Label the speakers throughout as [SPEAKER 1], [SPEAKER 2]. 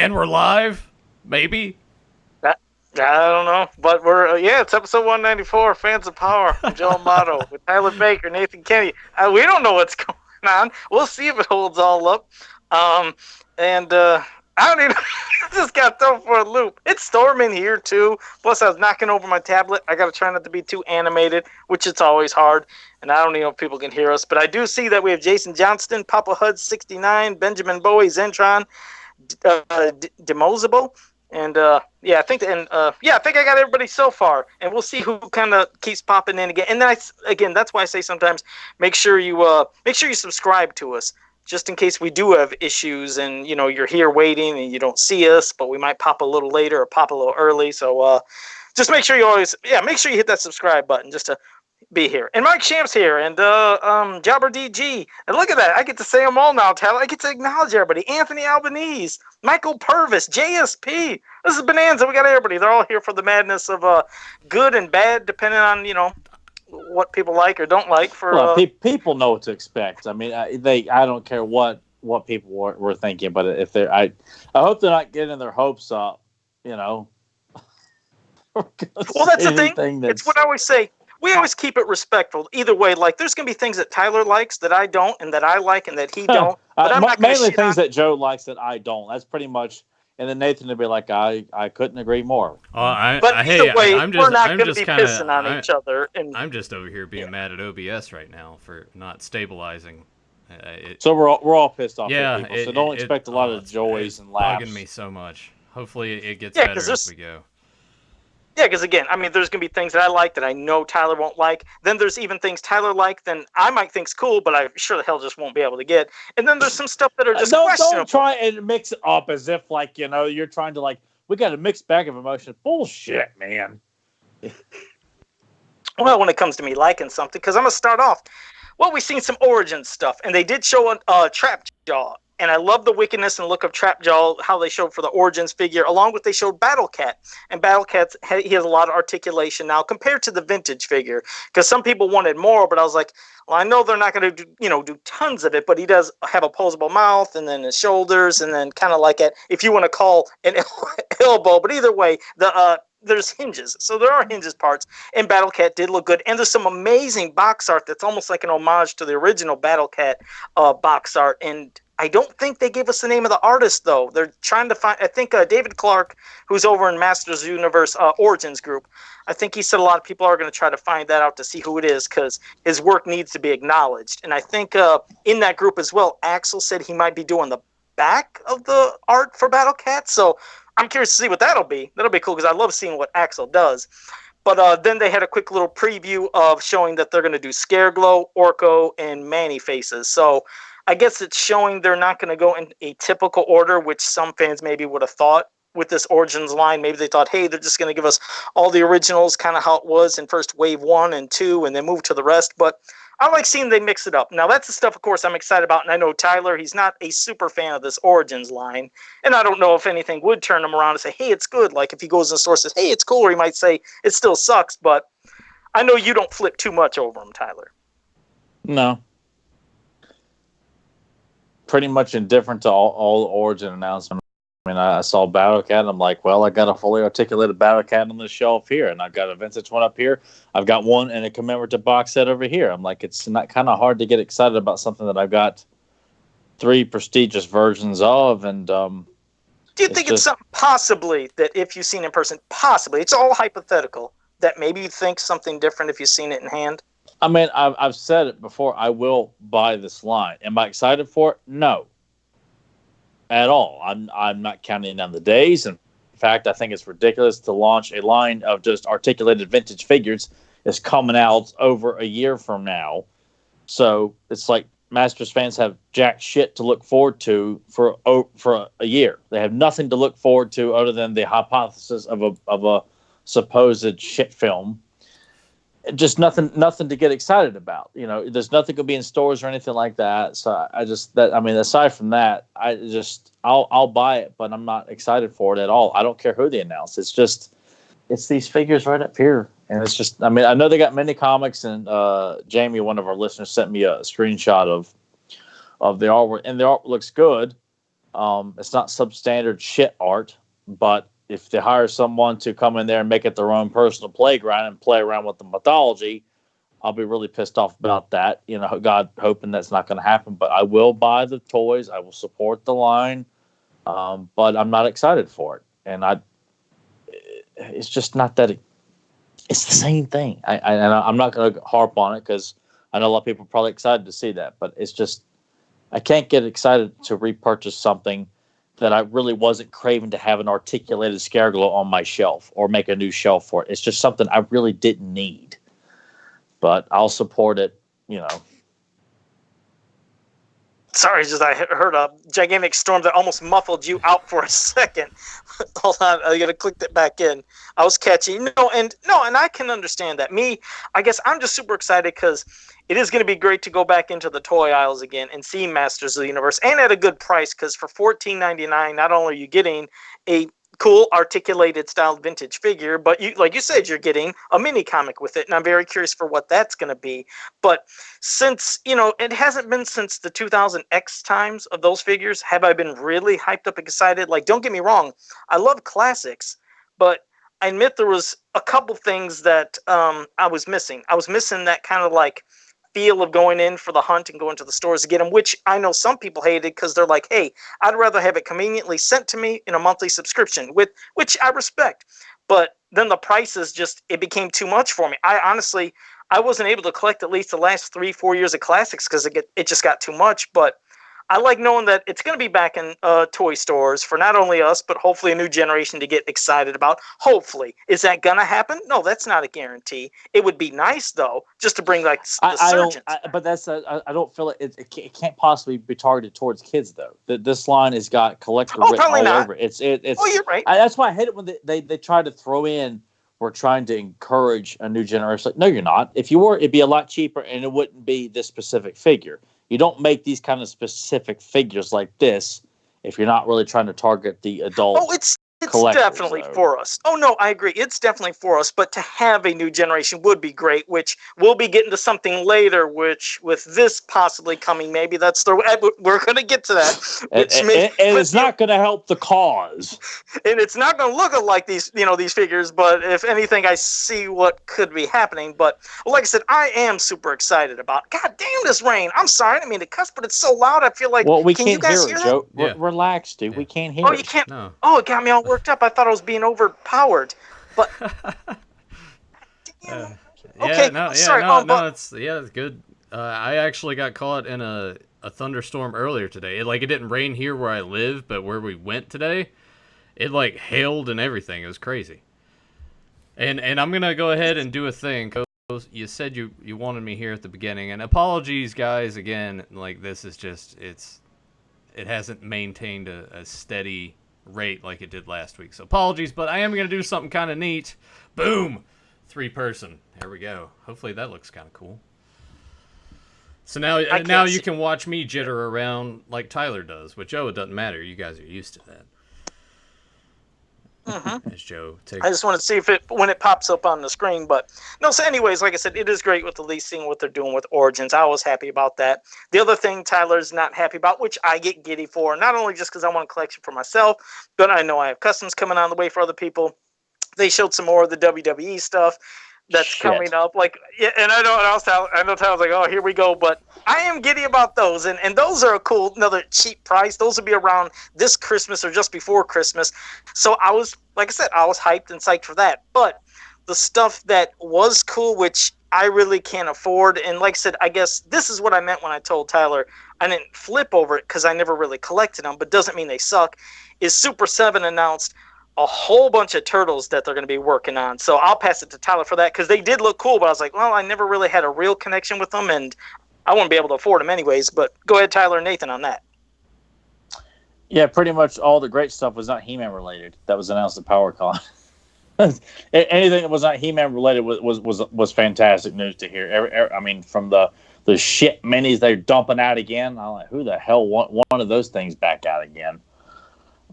[SPEAKER 1] And we're live? Maybe?
[SPEAKER 2] I don't know, but we're it's episode 194, Fans of Power from Joe Amato with Tyler Baker, Nathan Kenny. We don't know what's going on. We'll see if it holds all up. I don't even. Just got thrown for a loop. It's storming here too. Plus, I was knocking over my tablet. I got to try not to be too animated, which it's always hard. And I don't even know if people can hear us, but I do see that we have Jason Johnston, Papa Hud 69, Benjamin Bowie, Zentron, Demozable. And I think I got everybody so far, and we'll see who kind of keeps popping in again. And then that's why I say sometimes make sure you subscribe to us, just in case we do have issues, and you're here waiting and you don't see us, but we might pop a little later or pop a little early. So just make sure you hit that subscribe button just to be here. And Mike Shamp's here, and Jobber DG. And look at that, I get to say them all now, Tyler. I get to acknowledge everybody. Anthony Albanese, Michael Purvis, JSP. This is Bonanza. We got everybody. They're all here for the madness of good and bad, depending on what people like or don't like.
[SPEAKER 3] People know what to expect. I mean, I don't care what people were thinking, but if I hope they're not getting their hopes up.
[SPEAKER 2] Well, that's the thing. It's what I always say. We always keep it respectful. Either way, like there's going to be things that Tyler likes that I don't, and that I like and that he don't. But I'm not
[SPEAKER 3] mainly things that Joe likes that I don't. That's pretty much. And then Nathan would be like, I couldn't agree more.
[SPEAKER 2] Either way, we're not going to be pissing on each other. And
[SPEAKER 1] I'm just over here being mad at OBS right now for not stabilizing.
[SPEAKER 3] So we're all pissed off.
[SPEAKER 1] Yeah,
[SPEAKER 3] at people, so don't expect a lot of joys and laughs.
[SPEAKER 1] Bugging me so much. Hopefully it gets better as we go.
[SPEAKER 2] Yeah, because again, I mean, there's going to be things that I like that I know Tyler won't like. Then there's even things Tyler like, then I might think's cool, but I sure the hell just won't be able to get. And then there's some stuff that are just questionable.
[SPEAKER 3] Don't try and mix it up as if you're trying to we got a mixed bag of emotions. Bullshit, man.
[SPEAKER 2] Well, when it comes to me liking something, because I'm going to start off. Well, we've seen some Origins stuff, and they did show a Trap Jaw. And I love the wickedness and look of Trapjaw, how they showed for the Origins figure, along with they showed Battle Cat. And Battle Cat, he has a lot of articulation now compared to the vintage figure. Because some people wanted more, but I was like, well, I know they're not going to do tons of it, but he does have a posable mouth, and then his shoulders, and then kind of like if you want to call an elbow. But either way, there's hinges. So there are hinges parts, and Battle Cat did look good. And there's some amazing box art that's almost like an homage to the original Battle Cat box art. And I don't think they gave us the name of the artist, though. They're trying to find, I think David Clark, who's over in Masters Universe Origins Group, I think he said a lot of people are going to try to find that out to see who it is, because his work needs to be acknowledged. And I think in that group as well, Axel said he might be doing the back of the art for Battle Cat. So I'm curious to see what that'll be. That'll be cool, because I love seeing what Axel does. But then they had a quick little preview of showing that they're going to do Scareglow, Orko, and Manny faces. So I guess it's showing they're not going to go in a typical order, which some fans maybe would have thought with this Origins line. Maybe they thought, hey, they're just going to give us all the originals, kind of how it was in first wave 1 and 2, and then move to the rest. But I like seeing they mix it up. Now, that's the stuff, of course, I'm excited about. And I know Tyler, he's not a super fan of this Origins line. And I don't know if anything would turn him around and say, hey, it's good. Like if he goes in the store and says, hey, it's cool, or he might say, it still sucks. But I know you don't flip too much over him, Tyler.
[SPEAKER 3] No. Pretty much indifferent to all Origin announcements. I mean, I saw Battle Cat, and I'm like, well, I got a fully articulated Battle Cat on the shelf here, and I've got a vintage one up here. I've got one in a commemorative box set over here. I'm like, it's not kind of hard to get excited about something that I've got 3 prestigious versions of. And do
[SPEAKER 2] you think it's something possibly that if you've seen it in person, possibly, it's all hypothetical, that maybe you think something different if you've seen it in hand?
[SPEAKER 3] I mean, I've said it before. I will buy this line. Am I excited for it? No, at all. I'm not counting down the days. In fact, I think it's ridiculous to launch a line of just articulated vintage figures. It's coming out over a year from now, so it's like Masters fans have jack shit to look forward to for a year. They have nothing to look forward to other than the hypothesis of a supposed shit film. Just nothing to get excited about. There's nothing going to be in stores or anything like that. So aside from that, I'll buy it, but I'm not excited for it at all. I don't care who they announce. It's these figures right up here. And it's just, I mean, I know they got many comics, and Jamie, one of our listeners, sent me a screenshot of the artwork, and the art looks good. It's not substandard shit art, but if they hire someone to come in there and make it their own personal playground and play around with the mythology, I'll be really pissed off about that. God, hoping that's not going to happen. But I will buy the toys. I will support the line, but I'm not excited for it. And it's just not that. It's the same thing. I'm not going to harp on it because I know a lot of people are probably excited to see that, but it's just I can't get excited to repurchase something that I really wasn't craving to have an articulated Scareglow on my shelf or make a new shelf for it. It's just something I really didn't need. But I'll support it,
[SPEAKER 2] Sorry, just I heard a gigantic storm that almost muffled you out for a second. Hold on, I gotta click that back in. I was catching. And I can understand that. I guess I'm just super excited because it is going to be great to go back into the toy aisles again and see Masters of the Universe, and at a good price, because for $14.99, not only are you getting a cool articulated style vintage figure, but like you said, you're getting a mini comic with it, and I'm very curious for what that's going to be. But since it hasn't been since the 2000X times of those figures have I been really hyped up, excited. Like, don't get me wrong, I love classics, but I admit there was a couple things that I was missing. I was missing that kind of like feel of going in for the hunt and going to the stores to get them, which I know some people hated because they're like, hey, I'd rather have it conveniently sent to me in a monthly subscription, which I respect. But then the prices it became too much for me. I wasn't able to collect at least the last 3-4 years of classics because it just got too much. But I like knowing that it's going to be back in toy stores for not only us, but hopefully a new generation to get excited about. Hopefully. Is that going to happen? No, that's not a guarantee. It would be nice, though, just to bring like the surgeons.
[SPEAKER 3] But I don't feel it can't possibly be targeted towards kids, though. This line has got collector written all over it. It's
[SPEAKER 2] you're right.
[SPEAKER 3] That's why I hate it when they try to throw in, we're trying to encourage a new generation. Like, no, you're not. If you were, it'd be a lot cheaper, and it wouldn't be this specific figure. You don't make these kind of specific figures like this if you're not really trying to target the adult.
[SPEAKER 2] Oh, it's definitely for us. Oh, no, I agree. It's definitely for us. But to have a new generation would be great, which we'll be getting to something later, which with this possibly coming, maybe we're going to get to that.
[SPEAKER 3] And it's not going to help the cause.
[SPEAKER 2] And it's not going to look like these figures, but if anything, I see what could be happening. But like I said, I am super excited about. God damn this rain! I'm sorry, I didn't mean to cuss, but it's so loud. I feel like.
[SPEAKER 3] Well, we can't hear it, Joe. Yeah. Relax, dude. Yeah. We can't hear it.
[SPEAKER 2] Oh, you can't. No. Oh, it got me all worked up. I thought I was being overpowered, but.
[SPEAKER 1] Okay. It's good. I actually got caught in a thunderstorm earlier today. It didn't rain here where I live, but where we went today, it hailed and everything. It was crazy. And I'm gonna go ahead and do a thing. You said you wanted me here at the beginning, and apologies, guys. Again, this is just it hasn't maintained a steady rate like it did last week. So apologies, but I am gonna do something kind of neat. Boom, 3-person. There we go. Hopefully that looks kind of cool. So now you can watch me jitter around like Tyler does. With Joe, it doesn't matter. You guys are used to that.
[SPEAKER 2] Mm-hmm.
[SPEAKER 1] As Joe
[SPEAKER 2] I just want to see when it pops up on the screen. But no, so anyways, like I said, it is great with the leasing, what they're doing with Origins. I was happy about that. The other thing Tyler's not happy about, which I get giddy for, not only just because I want a collection for myself, but I know I have customs coming on the way for other people. They showed some more of the WWE stuff that's coming up. And I know Tyler's like, oh, here we go. But I am giddy about those. And those are another cheap price. Those will be around this Christmas or just before Christmas. So I was hyped and psyched for that. But the stuff that was cool, which I really can't afford, and like I said, I guess this is what I meant when I told Tyler I didn't flip over it because I never really collected them, but doesn't mean they suck, is Super 7 announced a whole bunch of turtles that they're going to be working on. So I'll pass it to Tyler for that because they did look cool, but I was like, well, I never really had a real connection with them, and I wouldn't be able to afford them anyways. But go ahead, Tyler and Nathan, on that.
[SPEAKER 3] Yeah, pretty much all the great stuff was not He-Man related that was announced at PowerCon. Anything that was not He-Man related was fantastic news to hear. I mean, from the shit minis they're dumping out again, I'm like, who the hell want one of those things back out again?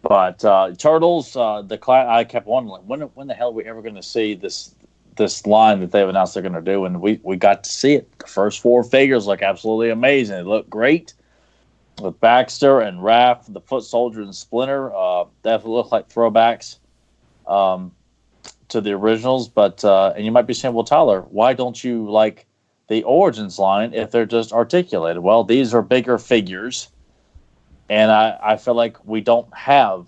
[SPEAKER 3] But Turtles, I kept wondering, when the hell are we ever going to see this line that they've announced they're going to do? And we got to see it. The first 4 figures look absolutely amazing. They look great. with Baxter and Raph, the Foot Soldier and Splinter. That look like throwbacks to the originals. But and you might be saying, well, Tyler, why don't you like the Origins line if they're just articulated? Well, these are bigger figures, and I feel like we don't have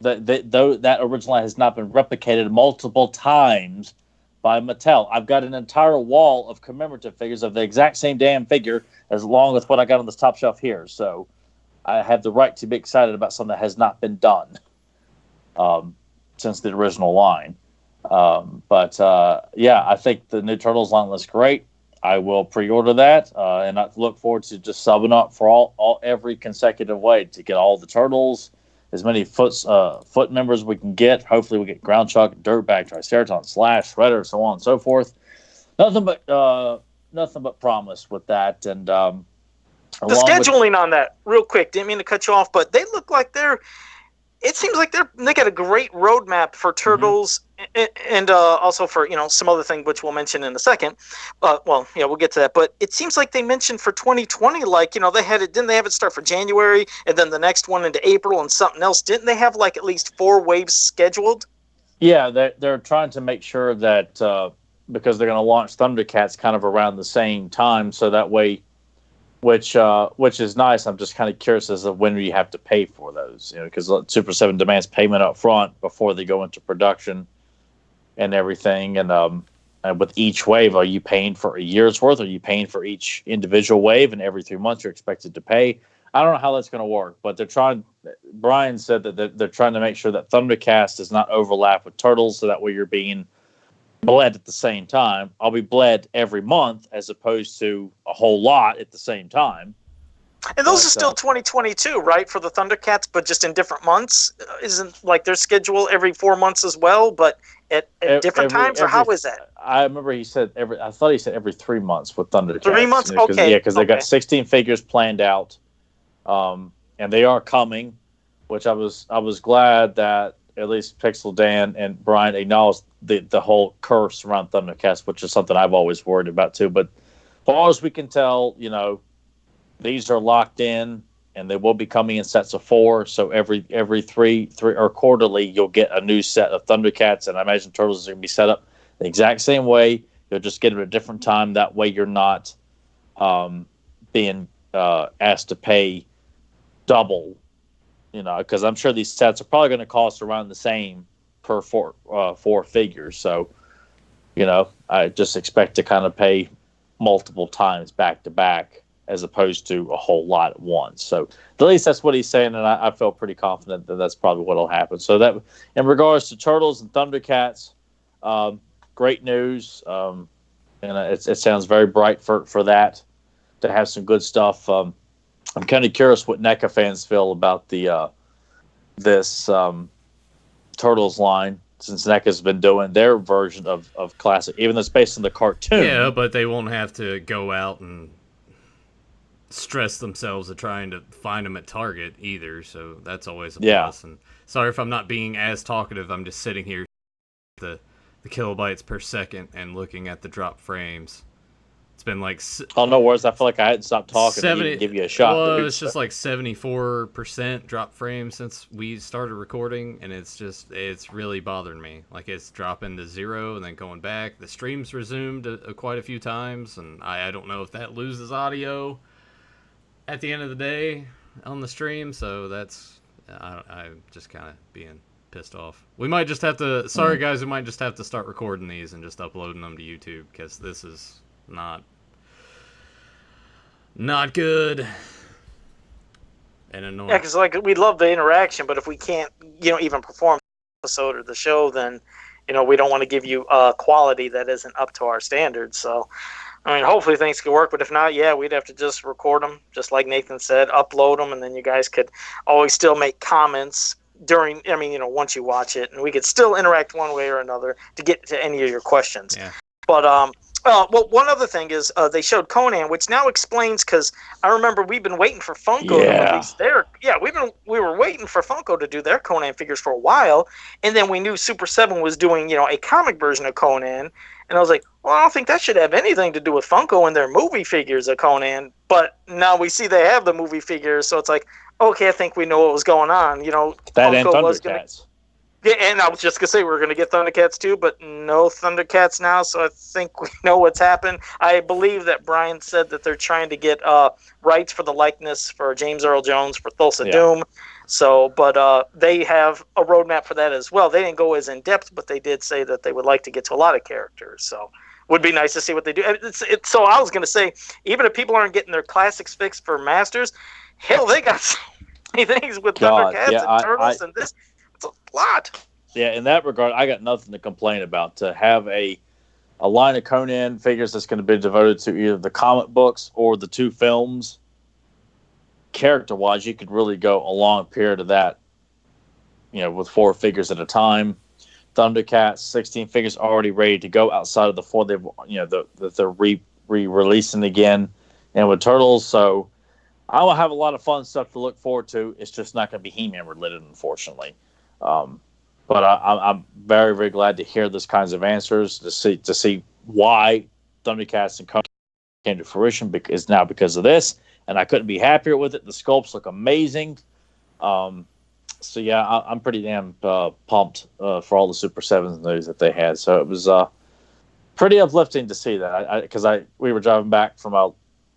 [SPEAKER 3] that original line has not been replicated multiple times by Mattel. I've got an entire wall of commemorative figures of the exact same damn figure as long as what I got on this top shelf here. So I have the right to be excited about something that has not been done since the original line. But I think the new Turtles line looks great. I will pre-order that, and I look forward to just subbing up for every consecutive way to get all the Turtles, as many foot members we can get. Hopefully, we get Ground Chuck, Dirtbag, Triceratops, Slash, Shredder, so on and so forth. Nothing but promise with that. And
[SPEAKER 2] the scheduling on that, real quick. Didn't mean to cut you off, but they look like it seems like they got a great roadmap for Turtles, and also for some other thing which we'll mention in a second. We'll get to that. But it seems like they mentioned for 2020, they had it. Didn't they have it start for January, and then the next one into April, and something else? Didn't they have like at least 4 waves scheduled?
[SPEAKER 3] Yeah, they're trying to make sure that because they're going to launch Thundercats kind of around the same time, so that way. Which is nice. I'm just kind of curious as to when you have to pay for those, because Super 7 demands payment up front before they go into production and everything. And with each wave, are you paying for a year's worth? Or are you paying for each individual wave? And every 3 months you're expected to pay. I don't know how that's going to work, but they're trying. Brian said that they're trying to make sure that Thundercast does not overlap with Turtles, so that way you're being bled at the same time. I'll be bled every month as opposed to a whole lot at the same time.
[SPEAKER 2] And those are still 2022, right, for the Thundercats, but just in different months? Isn't like their schedule every 4 months as well, but at different times, or how is that?
[SPEAKER 3] I remember he said I thought he said every 3 months with Thundercats.
[SPEAKER 2] 3 months, okay.
[SPEAKER 3] Yeah, because they got 16 figures planned out, and they are coming, which I was glad that at least Pixel Dan and Brian acknowledged the whole curse around Thundercats, which is something I've always worried about too. But as far as we can tell, these are locked in, and they will be coming in sets of 4. So every three or quarterly, you'll get a new set of Thundercats, and I imagine Turtles are going to be set up the exact same way. You'll just get them at a different time. That way, you're not being asked to pay double. Because I'm sure these sets are probably going to cost around the same per 4 figures. So, I just expect to kind of pay multiple times back to back as opposed to a whole lot at once. So at least that's what he's saying, and I feel pretty confident that that's probably what will happen. So that, in regards to Turtles and Thundercats, great news, and it sounds very bright for that to have some good stuff. I'm kind of curious what NECA fans feel about this Turtles line, since NECA's been doing their version of classic, even though it's based on the cartoon.
[SPEAKER 1] Yeah, but they won't have to go out and stress themselves at trying to find them at Target either, so that's always a plus. And sorry if I'm not being as talkative. I'm just sitting here the kilobytes per second and looking at the drop frames. It's been like...
[SPEAKER 3] Oh, no worries. I feel like I hadn't stopped talking to give you a shot.
[SPEAKER 1] Well, it's just like 74% drop frames since we started recording, and it's really bothering me. Like, it's dropping to 0 and then going back. The stream's resumed quite a few times, and I don't know if that loses audio at the end of the day on the stream, so that's... I'm just kind of being pissed off. We might just have to... Sorry, guys, we might just have to start recording these and just uploading them to YouTube, because this is not good and annoying.
[SPEAKER 2] Yeah, because we love the interaction, but if we can't, even perform the episode or the show, then we don't want to give you quality that isn't up to our standards. So, I mean, hopefully things can work. But if not, we'd have to just record them, just like Nathan said, upload them, and then you guys could always still make comments during. I mean, once you watch it, and we could still interact one way or another to get to any of your questions.
[SPEAKER 1] Yeah.
[SPEAKER 2] But Well, one other thing is they showed Conan, which now explains because I remember we've been waiting for Funko to release their. Yeah, we were waiting for Funko to do their Conan figures for a while, and then we knew Super 7 was doing a comic version of Conan, and I was like, well, I don't think that should have anything to do with Funko and their movie figures of Conan. But now we see they have the movie figures, so it's like, okay, I think we know what was going on.
[SPEAKER 3] That and
[SPEAKER 2] Funko was going to.
[SPEAKER 3] Thundercats.
[SPEAKER 2] Yeah, and I was just gonna say we are gonna get Thundercats too, but no Thundercats now. So I think we know what's happened. I believe that Brian said that they're trying to get rights for the likeness for James Earl Jones for Thulsa Doom. So, but they have a roadmap for that as well. They didn't go as in depth, but they did say that they would like to get to a lot of characters. So, would be nice to see what they do. So I was gonna say, even if people aren't getting their classics fixed for Masters, hell, they got so many things with Thundercats and Turtles and this. A lot.
[SPEAKER 3] Yeah, in that regard, I got nothing to complain about. To have a line of Conan figures that's going to be devoted to either the comic books or the two films, character-wise, you could really go a long period of that, with 4 figures at a time. Thundercats, 16 figures already ready to go outside of the 4 that they're re-releasing again. And with Turtles, so I will have a lot of fun stuff to look forward to. It's just not going to be He-Man related, unfortunately. But I'm very, very glad to hear those kinds of answers, to see why Thundercats and Conan came to fruition because of this, and I couldn't be happier with it. The sculpts look amazing. So yeah, I'm pretty damn pumped for all the Super 7 news that they had. So it was pretty uplifting to see that, because we were driving back from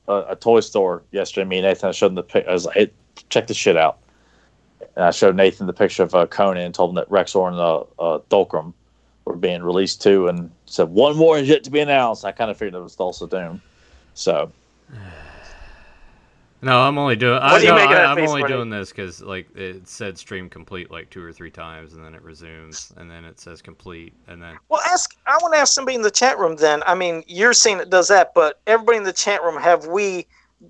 [SPEAKER 3] a toy store yesterday. Me and Nathan, I showed him the pic. I was like, hey, check this shit out. And I showed Nathan the picture of Conan and told him that Rexor and Thulkrum were being released too, and said one more is yet to be announced. I kind of figured it was Thulsa Doom. So,
[SPEAKER 1] no, I'm only doing. I'm only doing this because it said stream complete 2 or 3 times, and then it resumes, and then it says complete, and then.
[SPEAKER 2] Well, I want to ask somebody in the chat room. Then, I mean, you're saying it does that, but everybody in the chat room, have we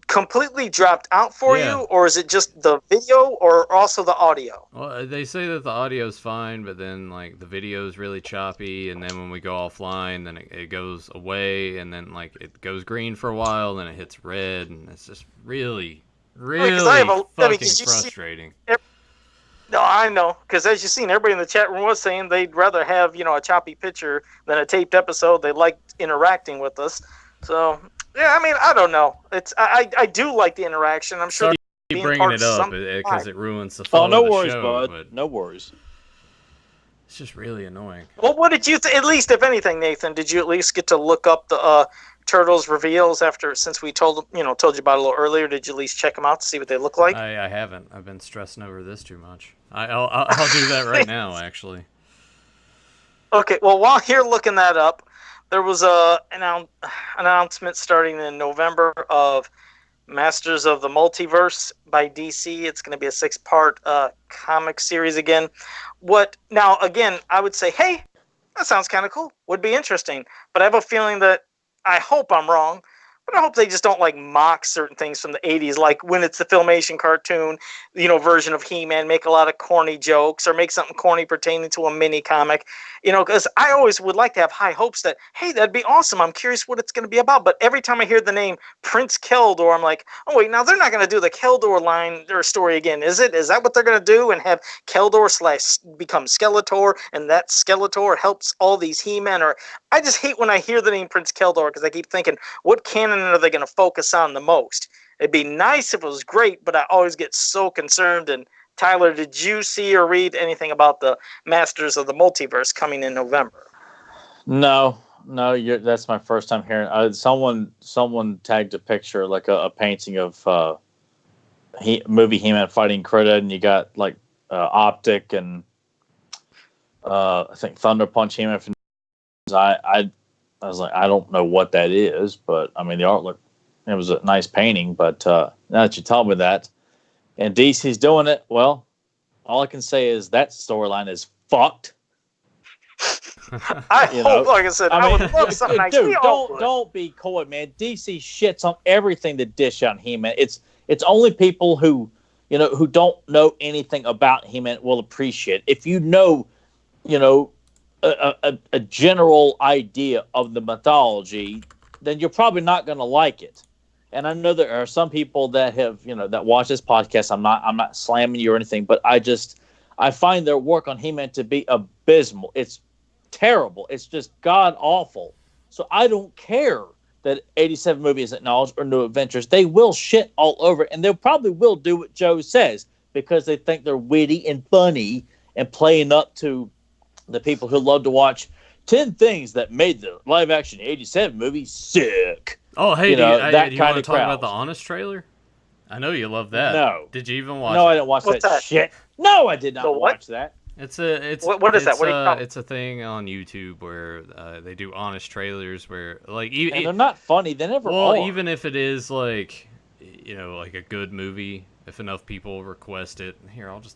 [SPEAKER 2] completely dropped out for you, or is it just the video or also the audio?
[SPEAKER 1] Well, they say that the audio's fine, but then the video's really choppy, and then when we go offline, then it goes away, and then it goes green for a while, then it hits red, and it's just really frustrating.
[SPEAKER 2] No, I know, because as you've seen, everybody in the chat room was saying they'd rather have a choppy picture than a taped episode. They liked interacting with us, so. Yeah, I mean, I don't know. I do like the interaction. I'm sure.
[SPEAKER 1] Keep bringing it up because it ruins the fun
[SPEAKER 3] of the
[SPEAKER 1] worries,
[SPEAKER 3] show. Bud. No worries.
[SPEAKER 1] It's just really annoying.
[SPEAKER 2] Well, what did you at least, if anything, Nathan? Did you at least get to look up the Turtles reveals since we told you about it a little earlier? Did you at least check them out to see what they look like?
[SPEAKER 1] I haven't. I've been stressing over this too much. I'll do that right now, actually.
[SPEAKER 2] Okay. Well, while you're looking that up. There was an announcement starting in November of Masters of the Multiverse by DC. It's going to be a 6-part comic series again. Now, again, I would say, hey, that sounds kind of cool. Would be interesting. But I have a feeling that I hope I'm wrong. But I hope they just don't mock certain things from the 80s, like when it's the Filmation cartoon, version of He-Man, make a lot of corny jokes or make something corny pertaining to a mini comic, because I always would like to have high hopes that, hey, that'd be awesome. I'm curious what it's going to be about. But every time I hear the name Prince Keldor, I'm like, oh, wait, now they're not going to do the Keldor line or story again, is it? Is that what they're going to do and have Keldor / become Skeletor and that Skeletor helps all these He-Men? Or I just hate when I hear the name Prince Keldor because I keep thinking, what canon are they going to focus on the most? It'd be nice if it was great, but I always get so concerned. And Tyler, did you see or read anything about the Masters of the Multiverse coming in November?
[SPEAKER 3] No, that's my first time hearing. Someone tagged a picture, a painting of movie He-Man fighting Krita, and you got Optic and I think Thunder Punch He-Man. I was like, I don't know what that is, but I mean, the artwork, it was a nice painting. But now that you tell me that, and DC's doing it, well, all I can say is that storyline is fucked.
[SPEAKER 2] I hope, like I said, I would love something nice.
[SPEAKER 3] Dude, don't be coy, man. DC shits on everything that dish on He-Man. It's only people who don't know anything about He-Man will appreciate. If you know a general idea of the mythology, then you're probably not going to like it. And I know there are some people that have, that watch this podcast. I'm not slamming you or anything, but I find their work on He-Man to be abysmal. It's terrible. It's just god awful. So I don't care that 87 movie isn't acknowledged or New Adventures. They will shit all over it, and they probably will do what Joe says because they think they're witty and funny and playing up to the people who love to watch 10 things that made the live action 87 movie sick.
[SPEAKER 1] Oh, hey,
[SPEAKER 3] do you want
[SPEAKER 1] to talk about the Honest trailer? I know you love that.
[SPEAKER 3] No.
[SPEAKER 1] Did you even watch it?
[SPEAKER 3] No, I didn't watch that shit. No, I did not watch that.
[SPEAKER 2] What is that?
[SPEAKER 1] It's a thing on YouTube where they do honest trailers where like
[SPEAKER 3] and they're not funny. They never are.
[SPEAKER 1] Well, even if it is like like a good movie, if enough people request it,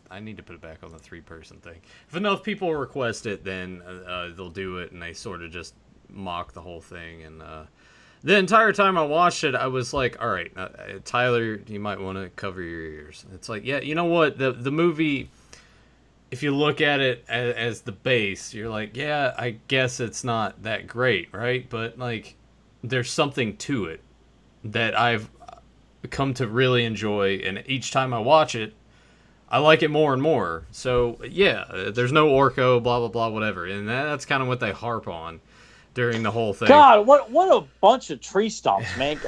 [SPEAKER 1] I need to put it back on the 3-person thing. If enough people request it, then they'll do it, and they sort of just mock the whole thing. And the entire time I watched it, I was like, all right, Tyler, you might want to cover your ears. It's like, yeah, you know what? The movie, if you look at it as the base, you're like, yeah, I guess it's not that great, right? But, like, there's something to it that I've come to really enjoy, and each time I watch it, I like it more and more. So, yeah, there's no Orko, blah, blah, blah, whatever. And that's kind of what they harp on during the whole thing.
[SPEAKER 3] God, what a bunch of tree stumps, man.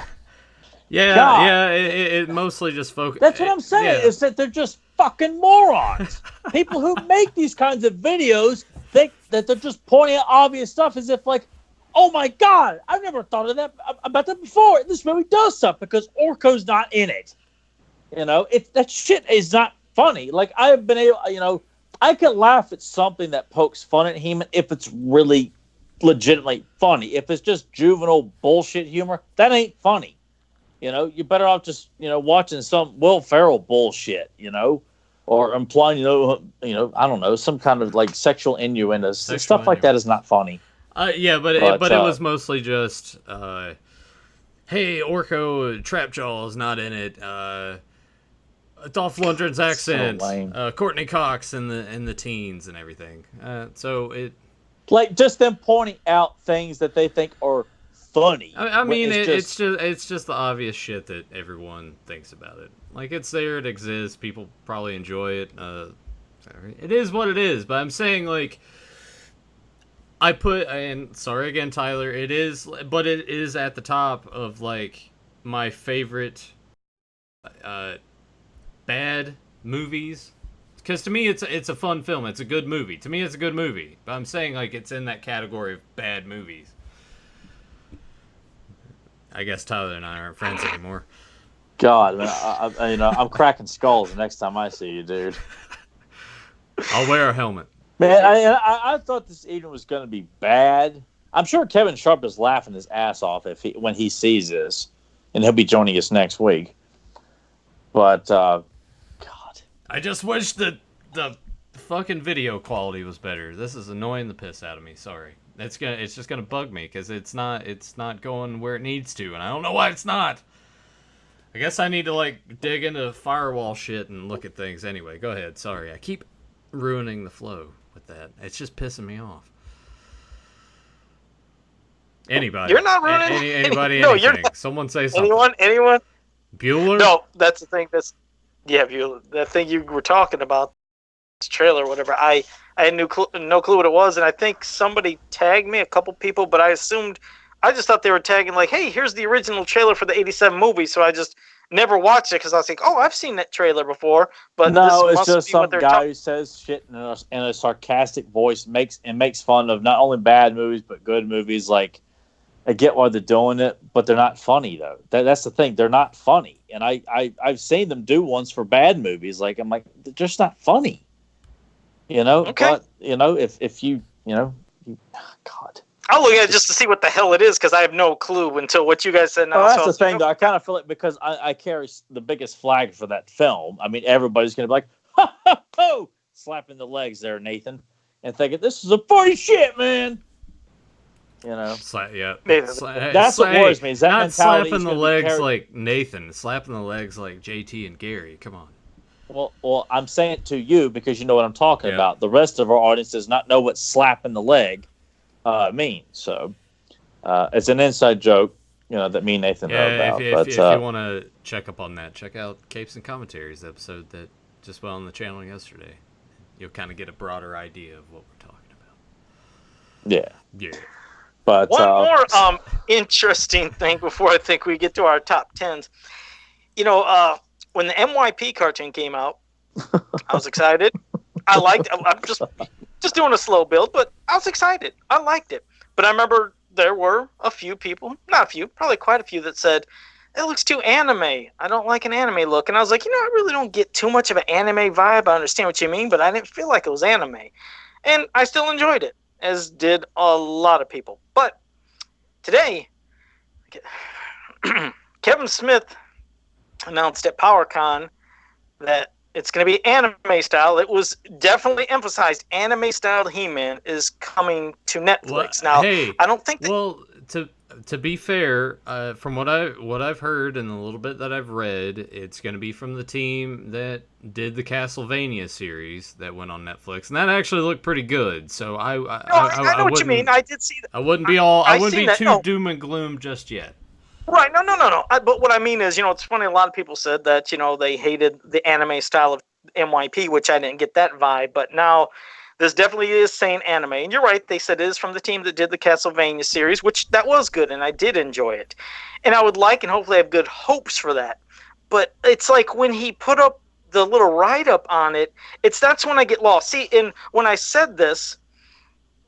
[SPEAKER 1] Yeah, it mostly just focuses.
[SPEAKER 3] That's what I'm saying, is that they're just fucking morons. People who make these kinds of videos think that they're just pointing out obvious stuff as if like, oh my God, I've never thought of that about that before. This movie does stuff because Orko's not in it. That shit is not funny. Like, I've been able, I can laugh at something that pokes fun at He-Man if it's really legitimately funny. If it's just juvenile bullshit humor, that ain't funny. You're better off just, watching some Will Ferrell bullshit, or implying, I don't know, some kind of like sexual innuendos. Stuff like that is not funny.
[SPEAKER 1] Yeah, but it was mostly just, hey, Orko Trapjaw is not in it. Dolph Lundgren's accent,
[SPEAKER 3] so
[SPEAKER 1] Courtney Cox in the teens and everything. So it,
[SPEAKER 3] like, just them pointing out things that they think are funny.
[SPEAKER 1] I mean, it's just the obvious shit that everyone thinks about it. Like, it's there, it exists, people probably enjoy it. It is what it is. But I'm saying, like, sorry again, Tyler, it is at the top of like my favorite bad movies. Because to me, it's a fun film. It's a good movie. To me, it's a good movie. But I'm saying, like, it's in that category of bad movies. I guess Tyler and I aren't friends anymore.
[SPEAKER 3] God, man, I'm cracking skulls the next time I see you, dude.
[SPEAKER 1] I'll wear a helmet.
[SPEAKER 3] Man, I thought this evening was going to be bad. I'm sure Kevin Sharp is laughing his ass off when he sees this, and he'll be joining us next week. But God,
[SPEAKER 1] I just wish that the fucking video quality was better. This is annoying the piss out of me. Sorry. It's just gonna bug me because it's not going where it needs to, and I don't know why it's not. I guess I need to like dig into firewall shit and look at things. Anyway, go ahead. Sorry, I keep ruining the flow with that. It's just pissing me off. Anybody?
[SPEAKER 2] You're not ruining
[SPEAKER 1] anybody.
[SPEAKER 2] No,
[SPEAKER 1] anything.
[SPEAKER 2] you're not.
[SPEAKER 1] Someone say something.
[SPEAKER 2] Anyone?
[SPEAKER 1] Bueller?
[SPEAKER 2] No, that's the thing. Bueller. That thing you were talking about, this trailer, or whatever. I had no clue what it was, and I think somebody tagged me, a couple people, but I just thought they were tagging like, hey, here's the original trailer for the 87 movie, so I just never watched it because I was like, oh, I've seen that trailer before. But
[SPEAKER 3] no,
[SPEAKER 2] this
[SPEAKER 3] it's just some guy who says shit in a sarcastic voice, makes fun of not only bad movies but good movies. Like, I get why they're doing it, but they're not funny though. That's the thing; they're not funny. And I've seen them do ones for bad movies. Like, I'm like, they're just not funny.
[SPEAKER 2] Okay.
[SPEAKER 3] But if you God.
[SPEAKER 2] I'll look at it just to see what the hell it is because I have no clue until what you guys said now.
[SPEAKER 3] Well, that's the thing, though. I kind of feel it because I carry the biggest flag for that film. I mean, everybody's going to be like, ha, ha, ho, slapping the legs there, Nathan, and thinking, this is a funny shit, man.
[SPEAKER 2] That's what
[SPEAKER 3] worries me. Is that
[SPEAKER 1] not
[SPEAKER 3] mentality
[SPEAKER 1] slapping the legs like Nathan, slapping the legs like JT and Gary. Come on.
[SPEAKER 3] Well, I'm saying it to you because you know what I'm talking about. The rest of our audience does not know what slap in the leg means. So it's an inside joke, that me and Nathan know about.
[SPEAKER 1] If you want to check up on that, check out Capes and Commentaries episode that just went on the channel yesterday. You'll kind of get a broader idea of what we're talking about. Yeah.
[SPEAKER 2] But one more interesting thing before I think we get to our top 10s. When the MYP cartoon came out, I was excited. I'm just doing a slow build, but I was excited. I liked it. But I remember there were a few people, not a few, probably quite a few that said, it looks too anime. I don't like an anime look. And I was like, I really don't get too much of an anime vibe. I understand what you mean, but I didn't feel like it was anime. And I still enjoyed it, as did a lot of people. But today, Kevin Smith announced at PowerCon that it's going to be anime style. It was definitely emphasized anime style He-Man is coming to Netflix. Now, I don't think that...
[SPEAKER 1] Well, to be fair, from what I've heard and a little bit that I've read, it's going to be from the team that did the Castlevania series that went on Netflix, and that actually looked pretty good. So I
[SPEAKER 2] know what you mean. I did see that.
[SPEAKER 1] I wouldn't be too doom and gloom just yet.
[SPEAKER 2] Right, no. But what I mean is, it's funny, a lot of people said that, they hated the anime style of MYP, which I didn't get that vibe, but now this definitely is saying anime. And you're right, they said it is from the team that did the Castlevania series, which that was good, and I did enjoy it. And I would like and hopefully have good hopes for that. But it's like when he put up the little write-up on it, that's when I get lost. See, and when I said this,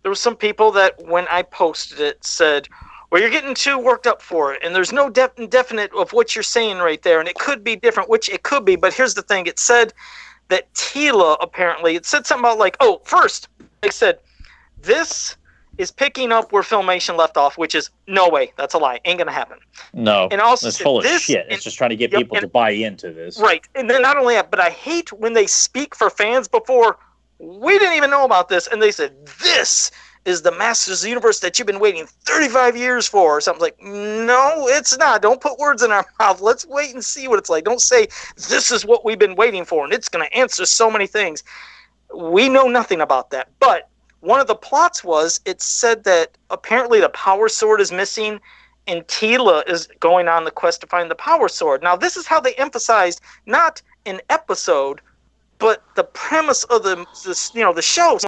[SPEAKER 2] there were some people that, when I posted it, said, well, you're getting too worked up for it, and there's no definite of what you're saying right there, and it could be different, which it could be, but here's the thing. It said that Tila, apparently, it said something about first, they said, this is picking up where Filmation left off, which is, no way, that's a lie, ain't gonna happen.
[SPEAKER 3] No, and also it's full of shit. It's just trying to get people to buy into this.
[SPEAKER 2] Right, and then not only that, but I hate when they speak for fans before, we didn't even know about this, and they said, this is the Masters of the Universe that you've been waiting 35 years for, or something. Like, no, it's not. Don't put words in our mouth. Let's wait and see what it's like. Don't say, this is what we've been waiting for, and it's going to answer so many things. We know nothing about that. But one of the plots was, it said that apparently the Power Sword is missing, and Tila is going on the quest to find the Power Sword. Now, this is how they emphasized, not an episode, but the premise of the show.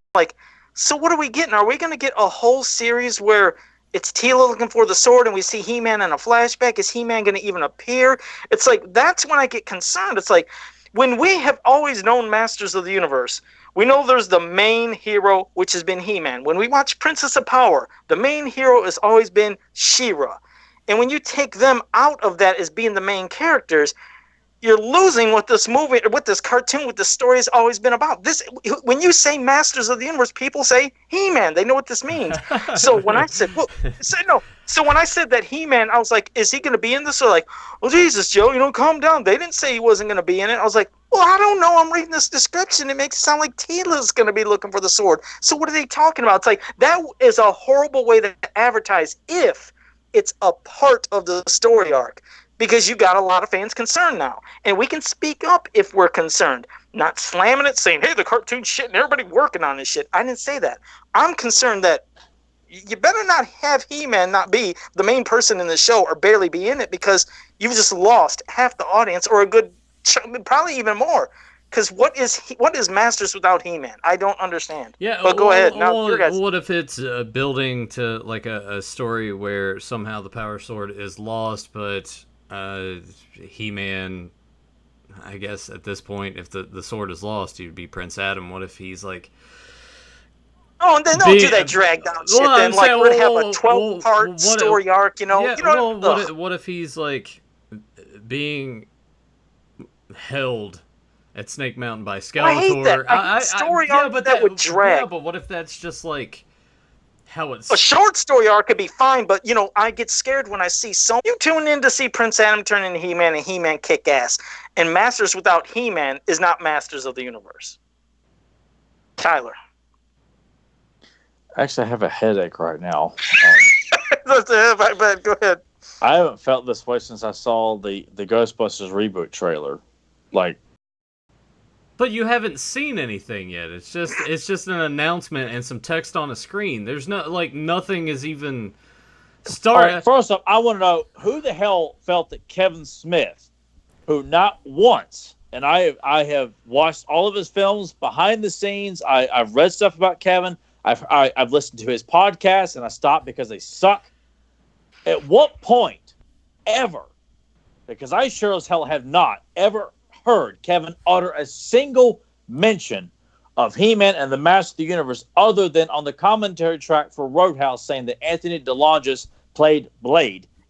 [SPEAKER 2] So what are we getting? Are we going to get a whole series where it's Tila looking for the sword and we see He-Man in a flashback? Is He-Man going to even appear? It's like, that's when I get concerned. It's like, when we have always known Masters of the Universe, we know there's the main hero, which has been He-Man. When we watch Princess of Power, the main hero has always been She-Ra. And when you take them out of that as being the main characters, you're losing what this movie, what this cartoon, what this story has always been about. This, when you say Masters of the Universe, people say He-Man. They know what this means. So when I said, so when I said that He-Man, I was like, is he going to be in this? Or like, well, Jesus, Joe, calm down. They didn't say he wasn't going to be in it. I was like, well, I don't know. I'm reading this description. It makes it sound like Tila's going to be looking for the sword. So what are they talking about? It's like, that is a horrible way to advertise if it's a part of the story arc. Because you got a lot of fans concerned now. And we can speak up if we're concerned. Not slamming it, saying, hey, the cartoon's shit and everybody working on this shit. I didn't say that. I'm concerned that you better not have He-Man not be the main person in the show or barely be in it, because you've just lost half the audience, or a good, probably even more. Because what is Masters without He-Man? I don't understand.
[SPEAKER 1] Yeah,
[SPEAKER 2] but go ahead. Now,
[SPEAKER 1] what if it's building to like a story where somehow the Power Sword is lost, but He-Man, I guess at this point, if the sword is lost, you'd be Prince Adam. What if he's like...
[SPEAKER 2] Oh, and then don't do that drag down shit. Then, like, we're gonna have a 12-part story arc, Yeah,
[SPEAKER 1] what if he's like being held at Snake Mountain by Skeletor?
[SPEAKER 2] I hate that. I hate story arc that would drag.
[SPEAKER 1] Yeah, but what if that's just like how it's...
[SPEAKER 2] A short story arc could be fine, but I get scared when I see you tune in to see Prince Adam turn into He-Man and He-Man kick ass. And Masters without He-Man is not Masters of the Universe. Tyler.
[SPEAKER 3] Actually, I have a headache right now.
[SPEAKER 2] But go ahead.
[SPEAKER 3] I haven't felt this way since I saw the Ghostbusters reboot trailer. Like,
[SPEAKER 1] But you haven't seen anything yet. It's just an announcement and some text on a screen. There's nothing is even started.
[SPEAKER 3] Right, first off, I want to know who the hell felt that Kevin Smith, who not once, and I have watched all of his films behind the scenes. I've read stuff about Kevin. I've listened to his podcast, and I stopped because they suck. At what point ever, because I sure as hell have not ever heard Kevin utter a single mention of He-Man and the Master of the Universe other than on the commentary track for Roadhouse saying that Anthony DeLongis played Blade.